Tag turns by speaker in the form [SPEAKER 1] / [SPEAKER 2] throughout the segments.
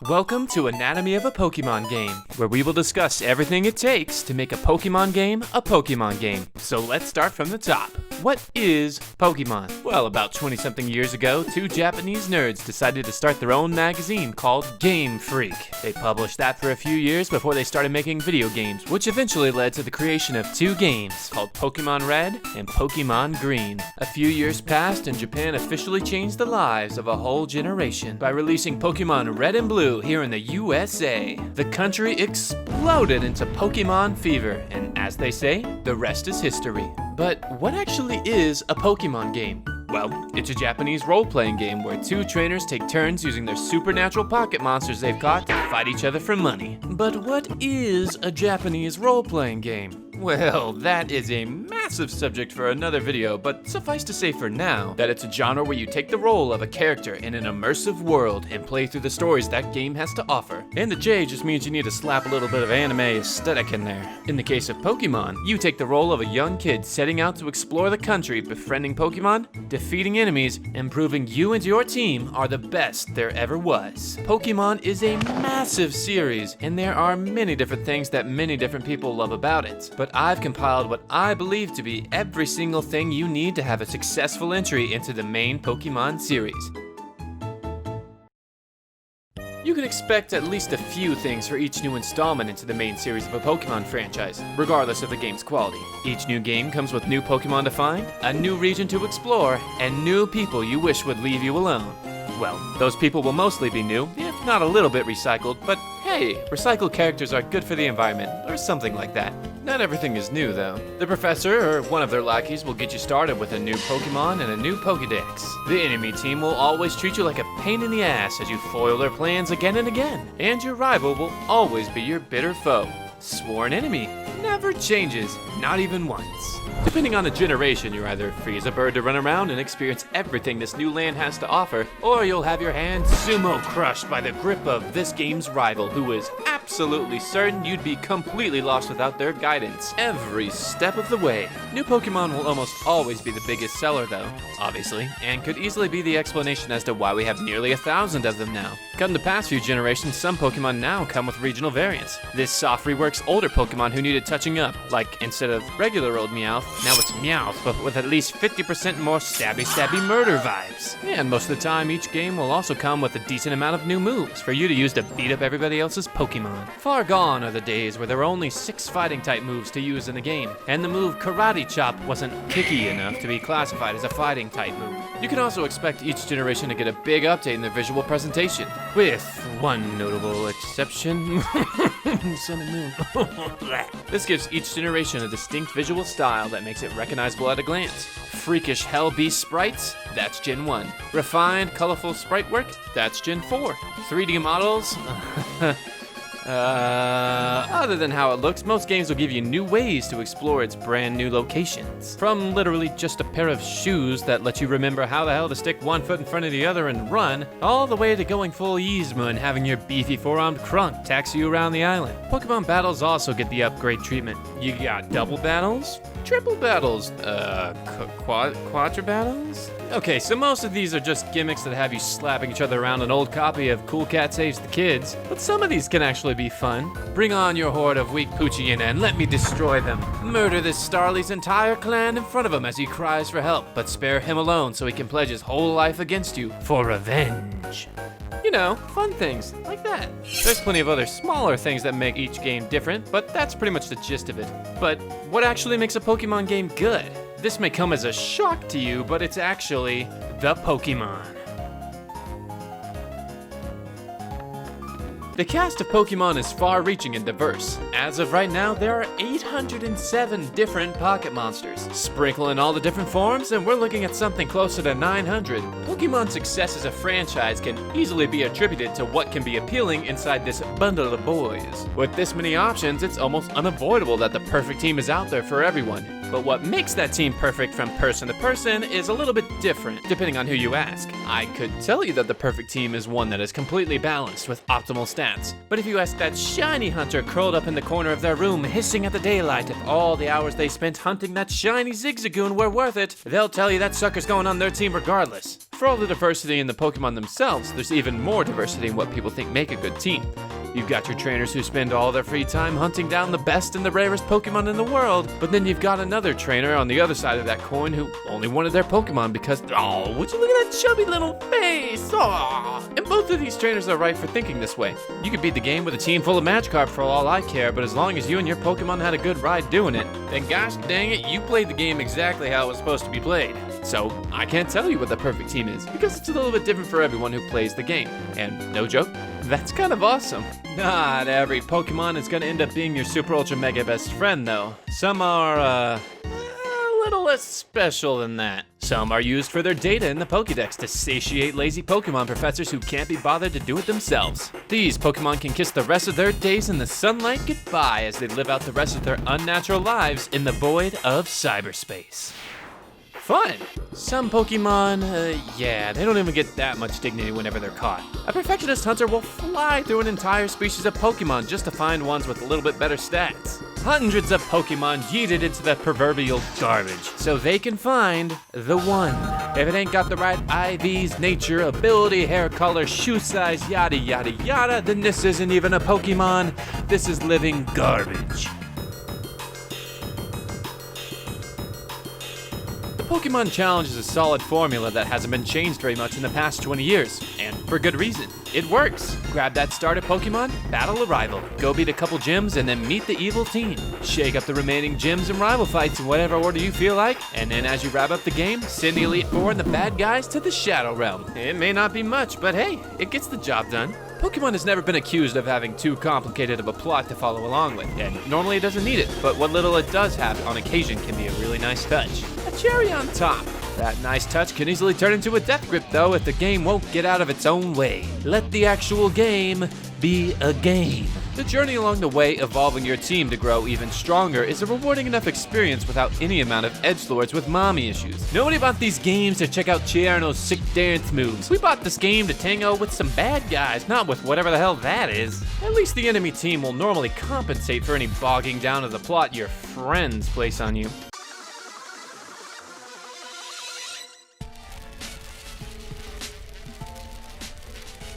[SPEAKER 1] Welcome to Anatomy of a Pokemon Game, where we will discuss everything it takes to make a Pokemon game a Pokemon game. So let's start from the top. What is Pokemon? Well, about 20-something years ago, two Japanese nerds decided to start their own magazine called Game Freak. They published that for a few years before they started making video games, which eventually led to the creation of two games called Pokemon Red and Pokemon Green. A few years passed and Japan officially changed the lives of a whole generation by releasing Pokemon Red and Blue here in the USA. The country exploded into Pokemon fever, and as they say, the rest is history. But what actually is a Pokemon game? Well, it's a Japanese role-playing game where two trainers take turns using their supernatural pocket monsters they've caught to fight each other for money. But what is a Japanese role-playing game? Well, that is a massive subject for another video, but suffice to say for now that it's a genre where you take the role of a character in an immersive world and play through the stories that game has to offer. And the J just means you need to slap a little bit of anime aesthetic in there. In the case of Pokemon, you take the role of a young kid setting out to explore the country, befriending Pokemon, defeating enemies, and proving you and your team are the best there ever was. Pokemon is a massive series, and there are many different things that many different people love about it. But I've compiled what I believe to be every single thing you need to have a successful entry into the main Pokemon series. You can expect at least a few things for each new installment into the main series of a Pokemon franchise, regardless of the game's quality. Each new game comes with new Pokemon to find, a new region to explore, and new people you wish would leave you alone. Well, those people will mostly be new, if not a little bit recycled, but hey, recycled characters are good for the environment, or something like that. Not everything is new, though. The professor, or one of their lackeys, will get you started with a new Pokemon and a new Pokedex. The enemy team will always treat you like a pain in the ass as you foil their plans again and again. And your rival will always be your bitter foe. Sworn enemy never changes, not even once. Depending on the generation, you're either free as a bird to run around and experience everything this new land has to offer, or you'll have your hand sumo crushed by the grip of this game's rival, who is absolutely certain you'd be completely lost without their guidance every step of the way. New Pokemon will almost always be the biggest seller, though, obviously, and could easily be the explanation as to why we have nearly 1,000 of them now. Cut in the past few generations, some Pokemon now come with regional variants. This soft reworks older Pokemon who needed touching up, like instead of regular old Meowth, now it's Meowth, but with at least 50% more stabby murder vibes. And most of the time, each game will also come with a decent amount of new moves for you to use to beat up everybody else's Pokemon. Far gone are the days where there were only 6 fighting type moves to use in the game, and the move Karate Chop wasn't kicky enough to be classified as a fighting type move. You can also expect each generation to get a big update in their visual presentation, with one notable exception. Sun and Moon. This gives each generation a distinct visual style that makes it recognizable at a glance. Freakish Hell Beast sprites, that's Gen 1. Refined, colorful sprite work, that's Gen 4. 3D models, other than how it looks, most games will give you new ways to explore its brand new locations. From literally just a pair of shoes that let you remember how the hell to stick one foot in front of the other and run, all the way to going full Yzma and having your beefy four-armed Krunk taxi you around the island. Pokemon battles also get the upgrade treatment. You got double battles, triple battles, quadra battles? Okay, so most of these are just gimmicks that have you slapping each other around an old copy of Cool Cat Saves the Kids, but some of these can actually be fun. Bring on your horde of weak Poochyena and let me destroy them. Murder this Starly's entire clan in front of him as he cries for help, but spare him alone so he can pledge his whole life against you for revenge. You know, fun things like that. There's plenty of other smaller things that make each game different, but that's pretty much the gist of it. But what actually makes a Pokemon game good? This may come as a shock to you, but it's actually the Pokemon. The cast of Pokemon is far-reaching and diverse. As of right now, there are 807 different pocket monsters. Sprinkle in all the different forms, and we're looking at something closer to 900. Pokemon's success as a franchise can easily be attributed to what can be appealing inside this bundle of boys. With this many options, it's almost unavoidable that the perfect team is out there for everyone. But what makes that team perfect from person to person is a little bit different, depending on who you ask. I could tell you that the perfect team is one that is completely balanced with optimal stats. But if you ask that shiny hunter curled up in the corner of their room hissing at the daylight if all the hours they spent hunting that shiny Zigzagoon were worth it, they'll tell you that sucker's going on their team regardless. For all the diversity in the Pokemon themselves, there's even more diversity in what people think make a good team. You've got your trainers who spend all their free time hunting down the best and the rarest Pokemon in the world, but then you've got another trainer on the other side of that coin who only wanted their Pokemon because, oh, would you look at that chubby little face? Oh. And both of these trainers are right for thinking this way. You could beat the game with a team full of Magikarp for all I care, but as long as you and your Pokemon had a good ride doing it, then gosh dang it, you played the game exactly how it was supposed to be played. So, I can't tell you what the perfect team is, because it's a little bit different for everyone who plays the game. And no joke, that's kind of awesome. Not every Pokemon is gonna end up being your Super Ultra Mega best friend, though. Some are, a little less special than that. Some are used for their data in the Pokédex to satiate lazy Pokemon professors who can't be bothered to do it themselves. These Pokemon can kiss the rest of their days in the sunlight goodbye as they live out the rest of their unnatural lives in the void of cyberspace. Fun! Some Pokemon, they don't even get that much dignity whenever they're caught. A perfectionist hunter will fly through an entire species of Pokemon just to find ones with a little bit better stats. Hundreds of Pokemon yeeted into the proverbial garbage, so they can find the one. If it ain't got the right IVs, nature, ability, hair color, shoe size, yada yada yada, then this isn't even a Pokemon, this is living garbage. Pokemon Challenge is a solid formula that hasn't been changed very much in the past 20 years, and for good reason. It works. Grab that starter Pokemon, battle a rival, go beat a couple gyms, and then meet the evil team. Shake up the remaining gyms and rival fights in whatever order you feel like, and then as you wrap up the game, send the Elite Four and the bad guys to the Shadow Realm. It may not be much, but hey, it gets the job done. Pokemon has never been accused of having too complicated of a plot to follow along with, and normally it doesn't need it, but what little it does have on occasion can be a really nice touch. A cherry on top. That nice touch can easily turn into a death grip though if the game won't get out of its own way. Let the actual game be a game. The journey along the way, evolving your team to grow even stronger, is a rewarding enough experience without any amount of edgelords with mommy issues. Nobody bought these games to check out Tierno's sick dance moves. We bought this game to tango with some bad guys, not with whatever the hell that is. At least the enemy team will normally compensate for any bogging down of the plot your friends place on you.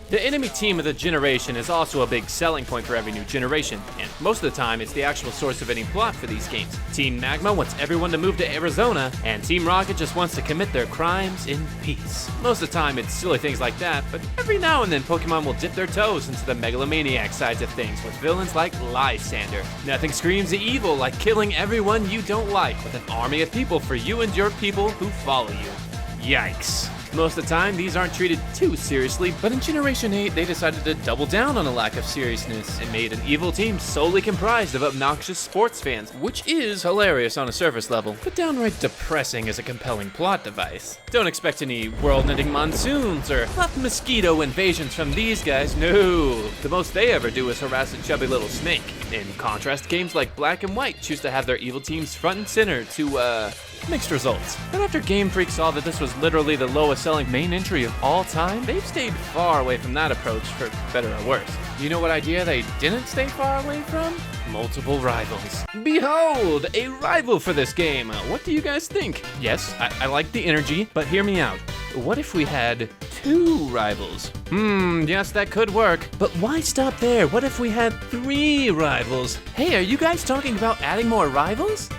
[SPEAKER 1] The enemy team of the generation is also a big selling point for every new generation, and most of the time it's the actual source of any plot for these games. Team Magma wants everyone to move to Arizona, and Team Rocket just wants to commit their crimes in peace. Most of the time it's silly things like that, but every now and then Pokemon will dip their toes into the megalomaniac sides of things with villains like Lysander. Nothing screams evil like killing everyone you don't like with an army of people for you and your people who follow you. Yikes. Most of the time, these aren't treated too seriously, but in Generation 8, they decided to double down on a lack of seriousness and made an evil team solely comprised of obnoxious sports fans, which is hilarious on a surface level, but downright depressing as a compelling plot device. Don't expect any world-ending monsoons or puff mosquito invasions from these guys, no. The most they ever do is harass a chubby little snake. In contrast, games like Black and White choose to have their evil teams front and center to, mixed results. But after Game Freak saw that this was literally the lowest selling main entry of all time, they've stayed far away from that approach, for better or worse. You know what idea they didn't stay far away from? Multiple rivals. Behold, a rival for this game. What do you guys think? Yes, I like the energy, but hear me out. What if we had 2 rivals? Yes, that could work. But why stop there? What if we had 3 rivals? Hey, are you guys talking about adding more rivals?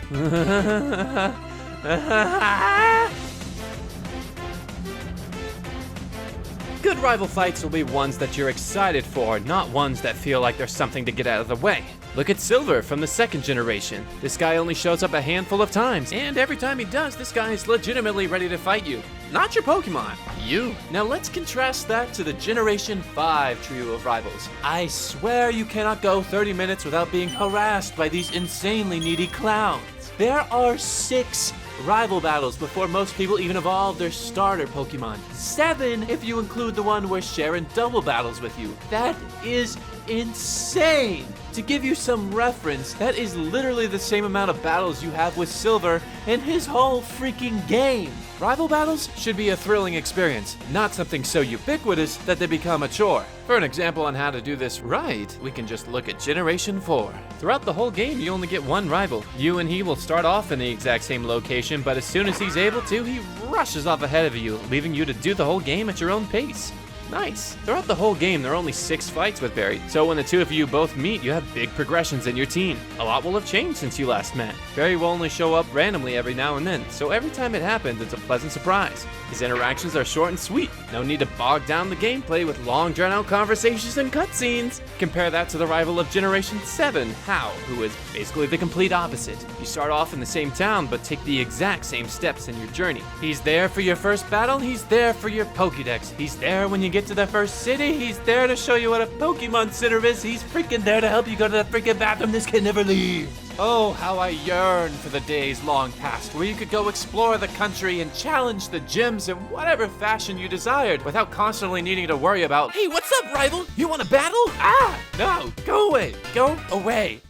[SPEAKER 1] Good rival fights will be ones that you're excited for, not ones that feel like there's something to get out of the way. Look at Silver from the 2nd generation. This guy only shows up a handful of times, and every time he does, this guy is legitimately ready to fight you. Not your Pokemon, you. Now let's contrast that to the Generation 5 trio of rivals. I swear you cannot go 30 minutes without being harassed by these insanely needy clowns. There are 6 rival battles before most people even evolve their starter Pokemon. 7 if you include the one where Sharon double battles with you. That is insane. To give you some reference, that is literally the same amount of battles you have with Silver in his whole freaking game. Rival battles should be a thrilling experience, not something so ubiquitous that they become a chore. For an example on how to do this right, we can just look at Generation 4. Throughout the whole game, you only get one rival. You and he will start off in the exact same location, but as soon as he's able to, he rushes off ahead of you, leaving you to do the whole game at your own pace. Nice. Throughout the whole game, there are only 6 fights with Barry, so when the two of you both meet, you have big progressions in your team. A lot will have changed since you last met. Barry will only show up randomly every now and then, so every time it happens, it's a pleasant surprise. His interactions are short and sweet. No need to bog down the gameplay with long, drawn-out conversations and cutscenes. Compare that to the rival of Generation 7, Hao, who is basically the complete opposite. You start off in the same town, but take the exact same steps in your journey. He's there for your first battle, he's there for your Pokédex. He's there when you get to the first city, he's there to show you what a Pokemon Center is. He's freaking there to help you go to the freaking bathroom this kid never leaves. Oh, how I yearn for the days long past where you could go explore the country and challenge the gyms in whatever fashion you desired without constantly needing to worry about, hey, what's up, rival? You want to battle? Ah, no, go away, go away.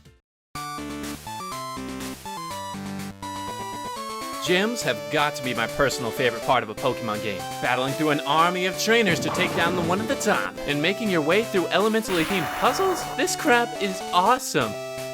[SPEAKER 1] Gyms have got to be my personal favorite part of a Pokemon game. Battling through an army of trainers to take down the one at the top, and making your way through elementally themed puzzles? This crap is awesome.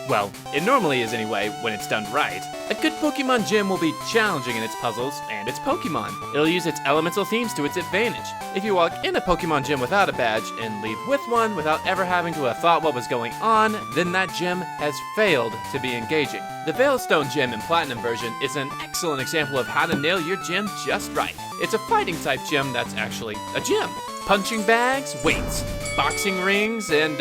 [SPEAKER 1] Well, it normally is anyway, when it's done right. A good Pokemon gym will be challenging in its puzzles and its Pokemon. It'll use its elemental themes to its advantage. If you walk in a Pokemon gym without a badge and leave with one without ever having to have thought what was going on, then that gym has failed to be engaging. The Veilstone gym in Platinum version is an excellent example of how to nail your gym just right. It's a fighting type gym that's actually a gym. Punching bags, weights, boxing rings, and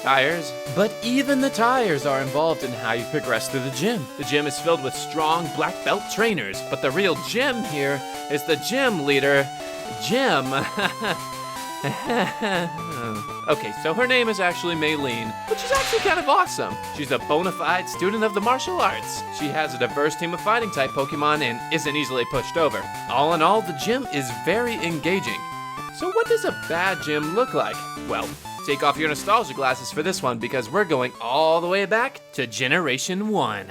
[SPEAKER 1] tires. But even the tires are involved in how you progress through the gym. The gym is filled with strong black belt trainers, but the real gym here is the gym leader, Jim. Okay, so her name is actually Maylene, which is actually kind of awesome. She's a bona fide student of the martial arts. She has a diverse team of fighting type Pokemon and isn't easily pushed over. All in all, the gym is very engaging. So what does a bad gym look like? Well, take off your nostalgia glasses for this one because we're going all the way back to Generation 1.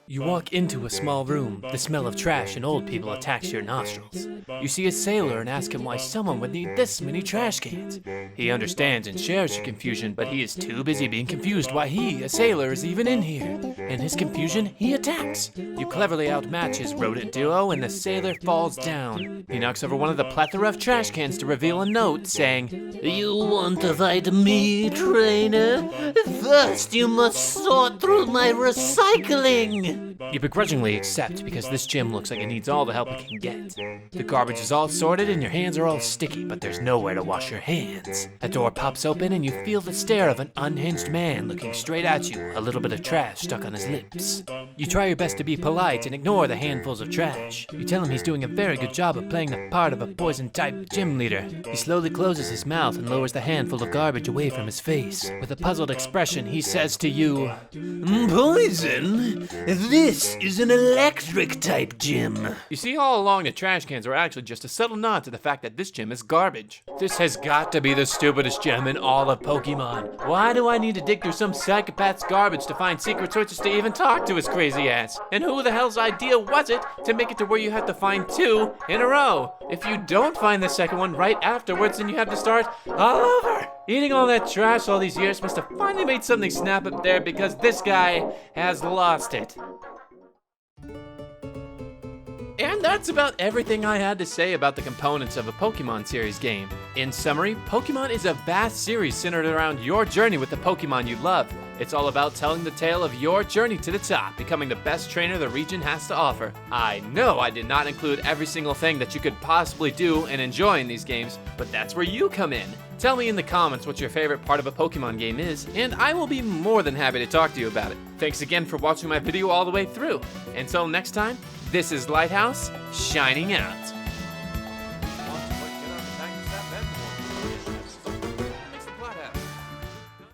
[SPEAKER 1] You walk into a small room. The smell of trash and old people attacks your nostrils. You see a sailor and ask him why someone would need this many trash cans. He understands and shares your confusion, but he is too busy being confused why he, a sailor, is even in here. In his confusion, he attacks. You cleverly outmatch his rodent duo and the sailor falls down. He knocks over one of the plethora of trash cans to reveal a note saying, "You want to fight me, trainer? First you must sort through my recycling." You begrudgingly accept because this gym looks like it needs all the help it can get. The garbage is all sorted and your hands are all sticky, but there's nowhere to wash your hands. A door pops open and you feel the stare of an unhinged man looking straight at you, a little bit of trash stuck on his lips. You try your best to be polite and ignore the handfuls of trash. You tell him he's doing a very good job of playing the part of a poison-type gym leader. He slowly closes his mouth and lowers the handful of garbage away from his face. With a puzzled expression, he says to you, "Poison? This is an electric-type gym." You see, all along the trash cans are actually just a subtle nod to the fact that this gym is garbage. This has got to be the stupidest gym in all of Pokemon. Why do I need to dig through some psychopath's garbage to find secret switches to even talk to his crazy ass? And who the hell's idea was it to make it to where you have to find 2 in a row? If you don't find the second one right afterwards, then you have to start all over. Eating all that trash all these years must have finally made something snap up there because this guy has lost it. And that's about everything I had to say about the components of a Pokemon series game. In summary, Pokemon is a vast series centered around your journey with the Pokemon you love. It's all about telling the tale of your journey to the top, becoming the best trainer the region has to offer. I know I did not include every single thing that you could possibly do and enjoy in these games, but that's where you come in. Tell me in the comments what your favorite part of a Pokemon game is, and I will be more than happy to talk to you about it. Thanks again for watching my video all the way through. Until next time, this is Lighthouse, shining out.